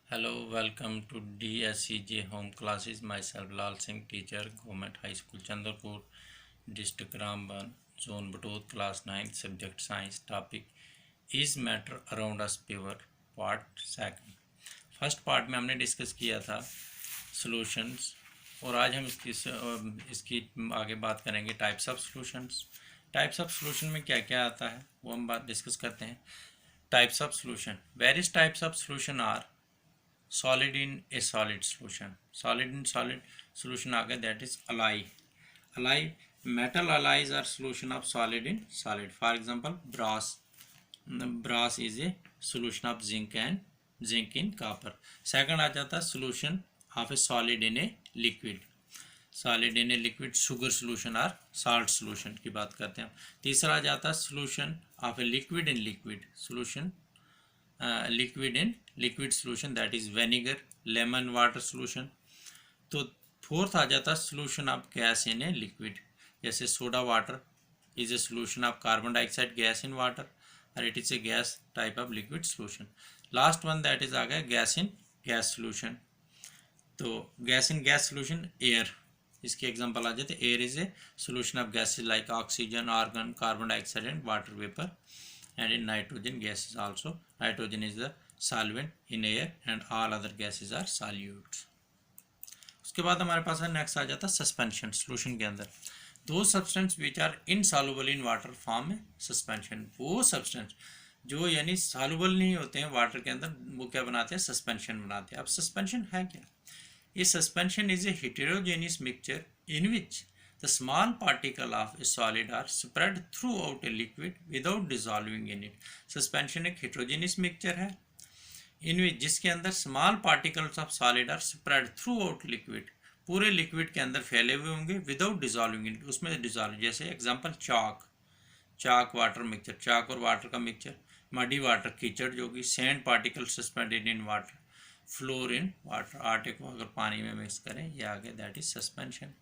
Hello, welcome to DSCJ Home Classes. Myself Lal Singh, teacher, Government High School, Chandrapur, District Ramban, Zone Batood, Class 9, Subject Science. Topic is matter around us pure. Part second. First part में हमने discuss किया था solutions और आज हम इसकी आगे बात करेंगे types of solutions. Types of solution में क्या क्या आता है वो हम बात डिस्कस करते हैं। Types of solution, various types of solution are solid in a solid solution. Solid in solid solution आ गया, that is alloy. Alloy, metal alloys are solution of solid in solid. For example, brass. Brass is a solution of zinc and zinc in copper. Second आ जाता है solution of a solid in a liquid. Solid in a liquid, sugar solution और salt solution की बात करते हैं। तीसरा आ जाता है solution of a liquid in liquid, solution liquid in liquid solution, that is vinegar, lemon water solution. तो फोर्थ आ जाता है solution of gas in a liquid, जैसे soda water is a solution of carbon dioxide gas in water और it is a gas type of liquid solution. Last one that is आ गया gas in gas solution. तो gas in gas solution, air, इसके example आ जाते हैं। Air is a solution of gases like oxygen, argon, carbon dioxide and water vapour, and in nitrogen gases also. Nitrogen is the solvent in air and all other gases are solutes. उसके बाद हमारे पास है next आ जाता है suspension. Solution के अंदर दो substance which are insoluble in water form में सस्पेंशन। वो सब्सटेंस जो यानी सॉल्युबल नहीं होते हैं वाटर के अंदर, वो क्या बनाते हैं, सस्पेंशन बनाते हैं। अब सस्पेंशन है क्या? ये suspension is a heterogeneous mixture in which the small particle of a solid are spread throughout a liquid without dissolving in it. Suspension एक heterogeneous mixture है in which जिसके अंदर small particles of solid are spread throughout liquid, पूरे liquid के अंदर फैले हुए होंगे without dissolving in it, उसमें dissolve। जैसे एग्जांपल चाक वाटर मिक्सचर, चाक और वाटर का मिक्सचर। मडी वाटर, कीचड़ जो कि sand particle suspended in water, floor in water, आटे को अगर पानी में मिक्स करें, ये आ गया, दैट इज सस्पेंशन।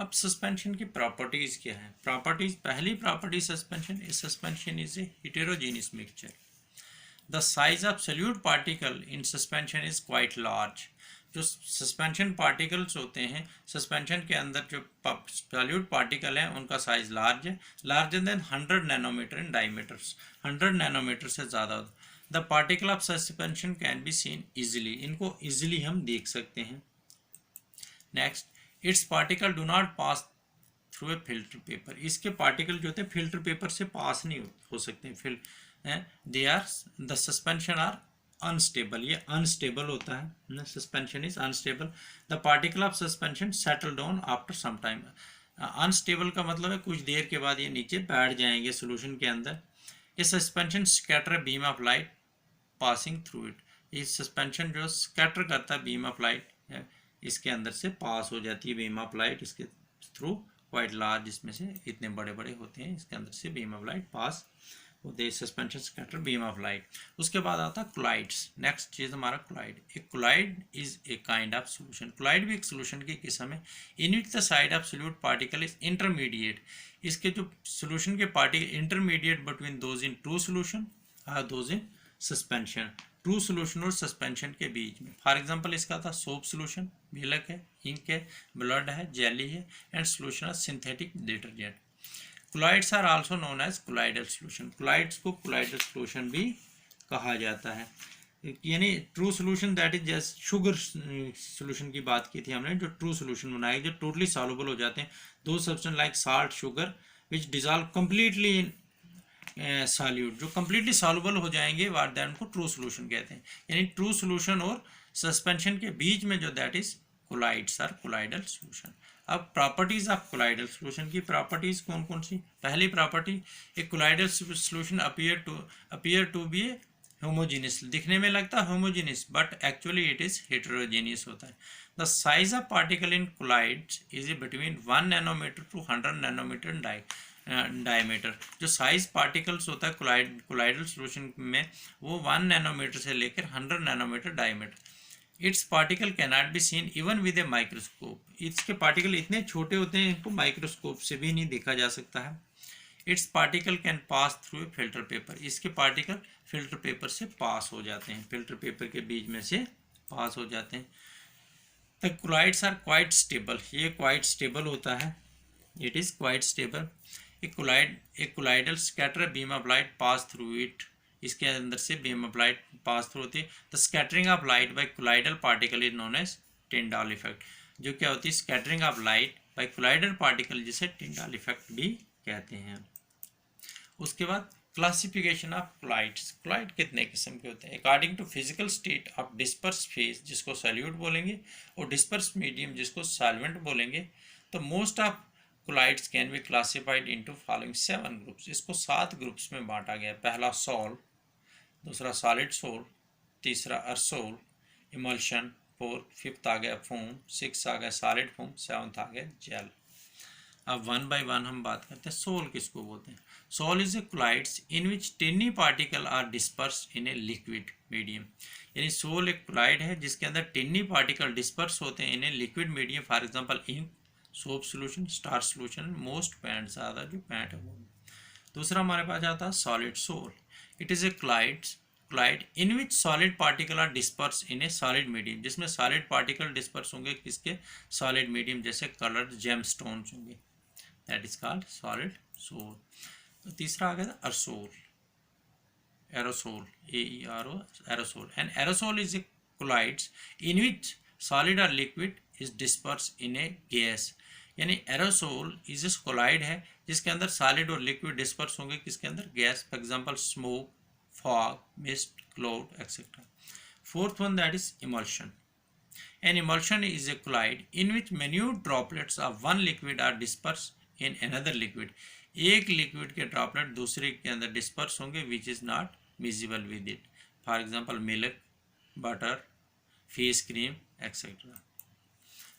अब सस्पेंशन की प्रॉपर्टीज क्या है? प्रॉपर्टीज, पहली property suspension is a heterogeneous mixture. The size of solute particle in suspension is quite large. जो सस्पेंशन पार्टिकल्स होते हैं, सस्पेंशन के अंदर जो सोल्यूट पार्टिकल हैं उनका साइज लार्ज है, larger than 100 nanometre in diameter, 100 nanometre से ज़्यादा होता है। The particle of suspension can be seen easily, इनको इजिली हम देख सकते हैं। Next, its particle do not pass through a filter paper. इसके पार्टिकल जो होते हैं फिल्टर पेपर से पास नहीं हो सकते। They are the suspension are unstable, ये अनस्टेबल होता है, suspension is unstable. The particle of suspension settle down after some time. Unstable का मतलब है कुछ देर के बाद ये नीचे बैठ जाएंगे सोल्यूशन के अंदर। ये suspension scatter beam of light passing through it, ये सस्पेंशन जो स्कैटर करता है बीम ऑफ लाइट, इसके अंदर से पास हो जाती है बीम ऑफ लाइट इसके थ्रू, क्वाइट लार्ज, इसमें से इतने बड़े बड़े होते हैं, इसके अंदर से बीम ऑफ लाइट पास होते हैं, suspension scatter beam of light. उसके बाद आता है क्लाइड्स। नेक्स्ट चीज हमारा क्लाइड। एक colloid is a kind of solution, colloid भी एक सोल्यूशन की किस्म है। In which the size of solute particle is intermediate, इसके जो सोल्यूशन के particle intermediate between those in true solution और those in suspension, true solution और सस्पेंशन के बीच में। फॉर एग्जांपल इसका था सोप सोल्यूशन, विलक है, इंक है, ब्लड है, जेली है, and solution of synthetic detergent. Colloids are also known as colloidal solution, colloids को क्लोराइडल सोल्यूशन भी कहा जाता है। यानी true solution that is just sugar solution की बात की थी हमने, जो ट्रू सोल्यूशन बनाए जो टोटली सॉल्युबल हो जाते हैं। दो substance like salt, sugar which dissolve completely in solute, जो कम्प्लीटली सॉल्युबल हो जाएंगे वाट दैट उनको ट्रू सोल्यूशन कहते हैं। यानी ट्रू सोल्यूशन और सस्पेंशन के बीच में जो that is colloids or colloidal solution. अब प्रॉपर्टीज ऑफ कोलाइडल सोल्यूशन की प्रॉपर्टीज कौन कौन सी? पहली प्रॉपर्टी, एक colloidal solution appear to be a homogeneous, दिखने में लगता है homogeneous but actually it is heterogeneous होता है। The size of particle in colloids is between 1 nanometre to 100 nanometre diameter. जो साइज पार्टिकल्स होता है कोलाइडल सोल्यूशन में वो 1 नैनोमीटर से लेकर 100 nanometre diameter. Its particle can not be seen even with a microscope, इसके पार्टिकल इतने छोटे होते हैं इनको माइक्रोस्कोप से भी नहीं देखा जा सकता है। It's particle can pass through a filter paper, इसके पार्टिकल फिल्टर पेपर से पास हो जाते हैं, फिल्टर पेपर के बीच में से पास हो जाते हैं। The colloids are quite stable, ये क्वाइट स्टेबल होता है, इट इज़ क्वाइट स्टेबल। एक colloidal scatter beam of light pass through it, इसके अंदर से beam of light pass through होती है। The scattering of light by colloidal particle is known as Tyndall effect, जो क्या होती है scattering of light by colloidal particle, जिसे टिंडाल इफेक्ट भी कहते हैं। उसके बाद क्लासिफिकेशन ऑफ कोलाइड्स, कोलाइड कितने किस्म के होते हैं according to physical state of disperse phase, जिसको सॉल्यूट बोलेंगे, और डिस्पर्स मीडियम, जिसको सॉल्वेंट बोलेंगे। तो most of colloids can be classified into following 7 groups, इसको 7 ग्रुप्स में बांटा गया। पहला सॉल, दूसरा सॉलिड सोल, तीसरा अर्सोल, इमल्शन, फोर्थ, फिफ्थ आ गया फोम, सिक्स आ गया सॉलिड फोम, सेवंथ आ गया जेल। अब वन बाय वन हम बात करते हैं सोल किसको बोलते हैं। Sol is a colloids in which tiny particle are disperse in a liquid medium, यानी सोल एक कोलाइड है जिसके अंदर टिनी पार्टिकल डिस्पर्स होते हैं in a liquid medium, for example ink, soap solution, starch solution, most paint, ज़्यादा जो pant है वो। दूसरा हमारे पास आता है solid sol, it is a colloid in which solid particle are disperse in a solid medium, जिसमें सॉलिड पार्टिकल डिस्पर्स होंगे किसके सॉलिड मीडियम, जैसे कलर्ड जेमस्टोन्स होंगे, that is called solid sol. तो तीसरा आ गया aerosol, aerosol, AERO, aerosol. And aerosol is a colloids in which solid और liquid is disperse in a gas, यानी एरोसोल इज ए कोलाइड है जिसके अंदर सॉलिड और लिक्विड डिस्पर्स होंगे किसके अंदर gas, for example smoke, fog, mist, cloud etcetera. Fourth one that is emulsion, an emulsion is a collide in which minute droplets of one liquid are dispersed in another liquid, एक liquid के droplet दूसरे के अंदर disperse होंगे which is not miscible with it, for example milk, butter, face cream etcetera.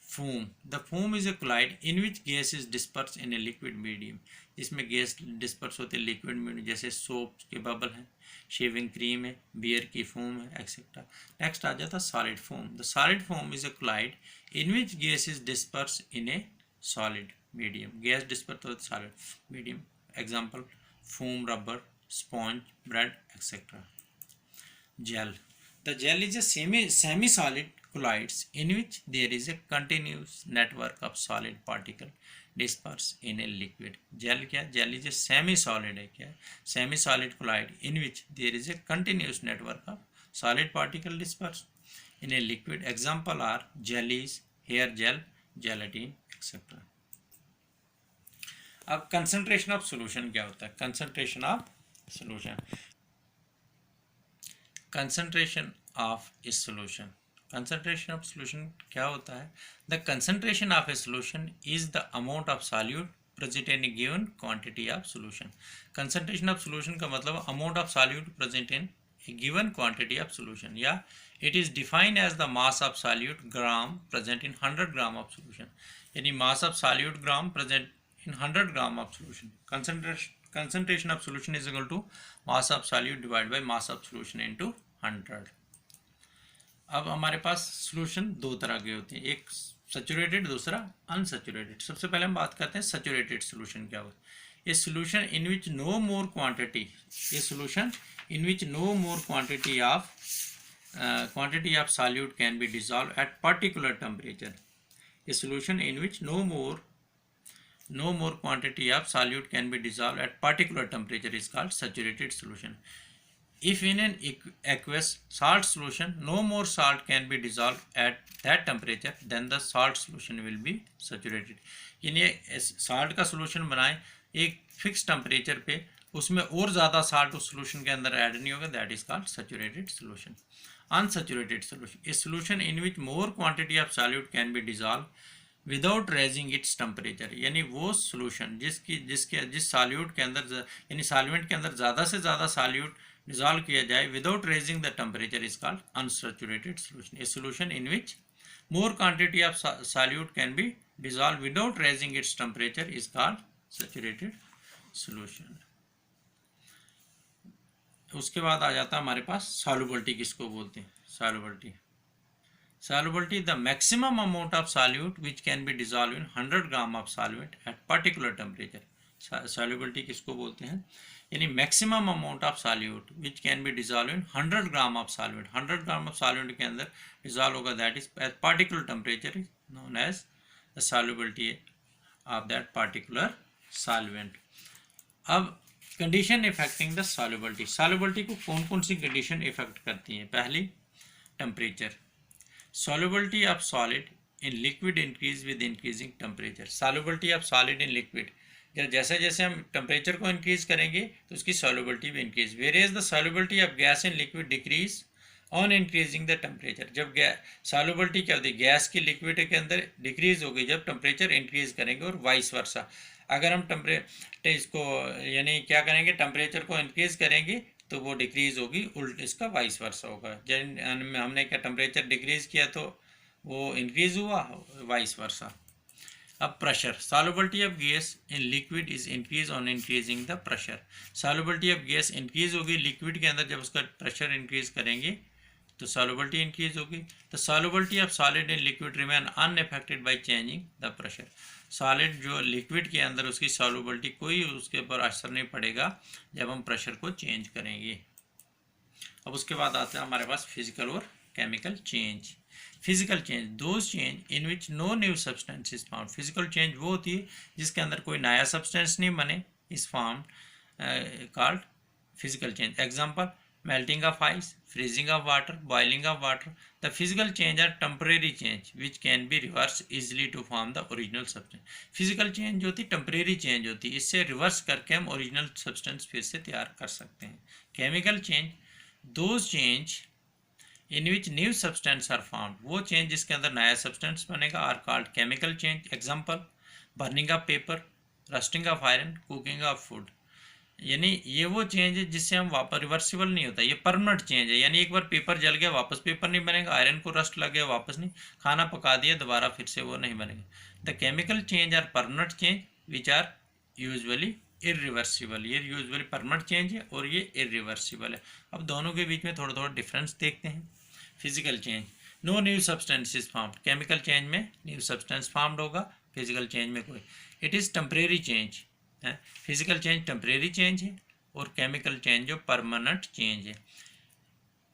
Foam, the foam is a colloid in which gas is disperse in a liquid medium, जिसमें gas disperse होते हैं liquid medium, जैसे soap के bubble हैं, shaving cream है, beer की foam है एक्सेट्रा। नेक्स्ट आ जाता है solid foam, the solid foam is a colloid in which gas is disperse in a solid medium, gas disperse होते solid medium, example foam, rubber, sponge, bread etcetera. Gel, the gel is a semi solid colloids in which there is a continuous network of solid particle dispersed in a liquid. Gel क्या, gel is a semi solid है, क्या semi solid colloid in which there is a continuous network of solid particle dispersed in a liquid, example are jellies, hair gel, gelatin etcetera. अब concentration of solution क्या होता है, concentration of solution, concentration of a solution, concentration of solution क्या होता है, the concentration of a solution is the amount of solute present in a given quantity of solution. Concentration of solution का मतलब amount of solute present in a given quantity of solution, या it is defined as the mass of solute gram present in 100 gram of solution, यानी mass of solute gram present in 100 gram of solution. concentration of solution is equal to mass of solute divided by mass of solution into 100। अब हमारे पास solution दो तरह के होते हैं, एक saturated, दूसरा अनसैचुरेटेड। सबसे पहले हम बात करते हैं सैचुरेटेड सॉल्यूशन क्या होता है। A solution in which no more quantity, a solution in which no more quantity of solute can be dissolve at particular temperature, a solution in which no more quantity of solute can be dissolved at particular temperature is called saturated solution. If in an aqueous salt solution no more salt can be dissolved at that temperature, then the salt solution will be saturated. यानी salt का solution बनाएं एक fix temperature पे, उसमें और ज़्यादा salt उस solution के अंदर ऐड नहीं होगा, that is called saturated solution. Unsaturated solution, a solution in which more quantity of solute can be dissolve without raising its temperature, यानी वो सोल्यूशन जिस सॉल्यूट के अंदर, यानी सॉल्वेंट के अंदर ज़्यादा से ज़्यादा सॉल्यूट डिसॉल्व किया जाए without raising the temperature is called unsaturated solution. A solution in which more quantity of solute can be dissolve without raising its temperature is called saturated solution. उसके बाद आ जाता है हमारे पास सॉल्युबिलिटी किसको बोलते हैं, solubility. Solubility, the maximum amount of solute which can be dissolved in 100 gram of solvent at particular temperature solubility किसको बोलते हैं, यानी maximum amount of solute which can be dissolve in 100 gram of solvent, 100 gram of solvent के अंदर dissolve होगा, that is at particular temperature is known as the solubility of that particular solvent. अब condition affecting the solubility, solubility को कौन कौन सी condition affect करती हैं। पहली temperature, solubility of solid in liquid increase with increasing temperature, solubility of solid in liquid, जैसे जैसे हम टेम्परेचर को इंक्रीज करेंगे तो उसकी सॉल्युबिलिटी भी increase, various the solubility of gas in liquid decrease on increasing the temperature, जब solubility क्या होती है गैस की लिक्विड के अंदर डिक्रीज होगी जब टेम्परेचर इंक्रीज करेंगे, और वाइस वर्सा। अगर हम इसको यानी क्या करेंगे, टेम्परेचर को इंक्रीज करेंगे तो वो डिक्रीज होगी, उल्ट इसका वाइस वर्सा होगा। जब हमने क्या टेम्परेचर डिक्रीज किया तो वो इंक्रीज हुआ, वाइस वर्सा। अब pressure, solubility of gas in liquid is increase on increasing the pressure, solubility of gas increase होगी लिक्विड के अंदर, जब उसका प्रेशर इंक्रीज करेंगे तो सॉल्युबिलिटी इंक्रीज होगी। The solubility of solid in liquid remain unaffected by changing the pressure, solid जो liquid के अंदर उसकी सॉल्युबिलिटी कोई उसके ऊपर असर नहीं पड़ेगा जब हम प्रेशर को चेंज करेंगे। अब उसके बाद आता है हमारे पास फिजिकल और chemical change. Physical change, those change in which no new substance is found, physical change वो होती है जिसके अंदर कोई नया सब्सटेंस नहीं बने, is found called physical change. Example, melting of ice, freezing of water, boiling of water. The physical change are temporary change which can be reversed easily to form the original substance. Physical change जो होती है temporary change होती है, इससे reverse करके हम original substance फिर से तैयार कर सकते हैं। Chemical change, those change in which new substance are found, वो चेंज जिसके अंदर नया सब्सटेंस बनेगा are called chemical change. Example, burning of paper, rusting of iron, cooking of food. यानी ये वो चेंज है जिससे हम वापस रिवर्सिबल नहीं होता, ये परमानेंट चेंज है, यानी एक बार पेपर जल गया वापस पेपर नहीं बनेगा, आयरन को रस्ट लग गया वापस नहीं, खाना पका दिया दोबारा फिर से वो नहीं बनेगा। The chemical change are permanent change which are usually irreversible, ये यूजुअली परमानेंट चेंज है और ये इरिवर्सिबल है। अब दोनों के बीच में थोड़ा थोड़ा डिफरेंस देखते हैं। Physical change, no new substance is formed, chemical change में न्यू सब्सटेंस फार्म्ड होगा, फिजिकल चेंज में कोई। It is temporary change, physical change temporary change है और केमिकल चेंज जो परमानेंट चेंज है।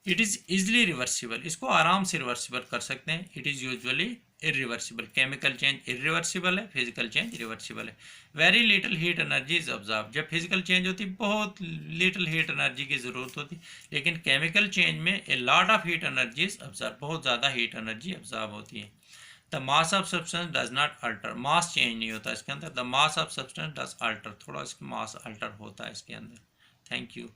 इट इज़ इजली रिवर्सिबल, इसको आराम से रिवर्सिबल कर सकते हैं। It is usually irreversible, chemical change irreversible है, फिजिकल चेंज रिवर्सिबल है। Very little heat energy is observe, जब फिजिकल चेंज होती है बहुत लिटिल हीट एनर्जी की ज़रूरत होती, लेकिन केमिकल चेंज में a lot of heat energy is observe, बहुत ज़्यादा हीट एनर्जी ऑब्जर्व होती है। The mass of substance does not alter, mass change नहीं होता इसके अंदर, the mass of substance does alter, थोड़ा इसका मास अल्टर होता है इसके अंदर। Thank you.